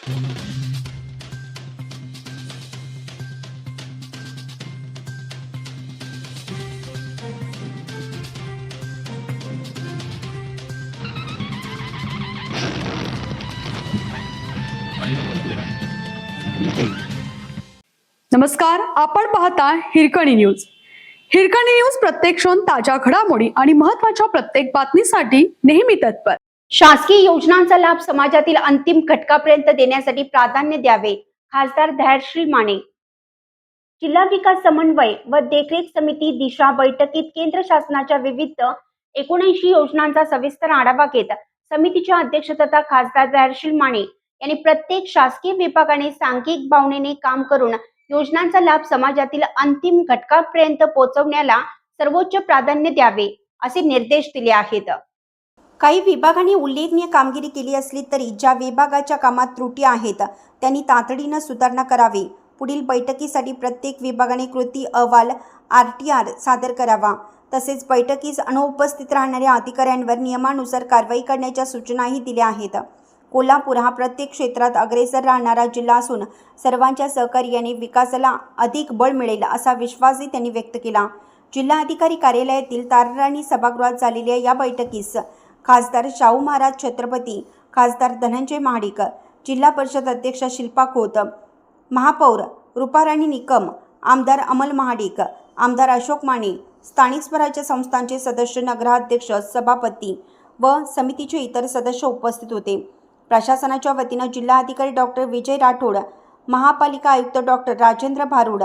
नमस्कार, आपण पाहता हिरकणी न्यूज. हिरकणी न्यूज प्रत्येक क्षण ताज्या घडामोडी आणि महत्त्वाच्या प्रत्येक बातमीसाठी नेहमी तत्पर. शासकीय योजनांचा लाभ समाजातील अंतिम घटकापर्यंत देण्यासाठी प्राधान्य द्यावे. खासदार धैर्यशील माने. जिल्हा विकास समन्वय व देखरेख समिती दिशा बैठकीत केंद्र शासनाच्या विविध 79 योजनांचा सविस्तर आढावा घेत समितीच्या अध्यक्ष तथा खासदार धैर्यशील माने यांनी प्रत्येक शासकीय विभागाने सांघिक भावनेने काम करून योजनांचा लाभ समाजातील अंतिम घटकापर्यंत पोहोचवण्याला सर्वोच्च प्राधान्य द्यावे असे निर्देश दिले आहेत. काही विभागांनी उल्लेखनीय कामगिरी केली असली तरी ज्या विभागाच्या कामात त्रुटी आहेत त्यांनी तातडीने सुधारणा करावी. पुढील बैठकीसाठी प्रत्येक विभागाने कृती अहवाल RTR सादर करावा. तसेच बैठकीस अनुपस्थित राहणाऱ्या अधिकाऱ्यांवर नियमानुसार कारवाई करण्याच्या सूचनाही दिल्या आहेत. कोल्हापूर हा प्रत्येक क्षेत्रात अग्रेसर राहणारा जिल्हा असून सर्वांच्या सहकार्याने विकासाला अधिक बळ मिळेल असा विश्वासही त्यांनी व्यक्त केला. जिल्हाधिकारी कार्यालयातील ताराराणी सभागृहात झालेल्या या बैठकीस खासदार शाहू महाराज छत्रपती, खासदार धनंजय महाडिक, जिल्हा परिषद अध्यक्ष शिल्पा खोत, महापौर रूपाराणी निकम, आमदार अमल महाडिक, आमदार अशोक माने, स्थानिक स्वराज्य संस्थांचे सदस्य, नगराध्यक्ष, सभापती व समितीचे इतर सदस्य उपस्थित होते. प्रशासनाच्या वतीनं जिल्हाधिकारी डॉक्टर विजय राठोड, महापालिका आयुक्त डॉक्टर राजेंद्र भारुड,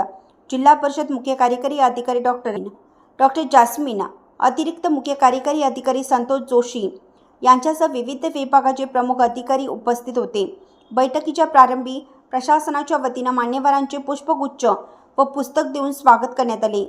जिल्हा परिषद मुख्य कार्यकारी अधिकारी डॉक्टर जास्मिन, अतिरिक्त मुख्य कार्यकारी अधिकारी संतोष जोशी यांच्यासह विविध विभागाचे प्रमुख अधिकारी उपस्थित होते. बैठकीच्या प्रारंभी प्रशासनाच्या वतीनं मान्यवरांचे पुष्पगुच्छ व पुस्तक देऊन स्वागत करण्यात आले.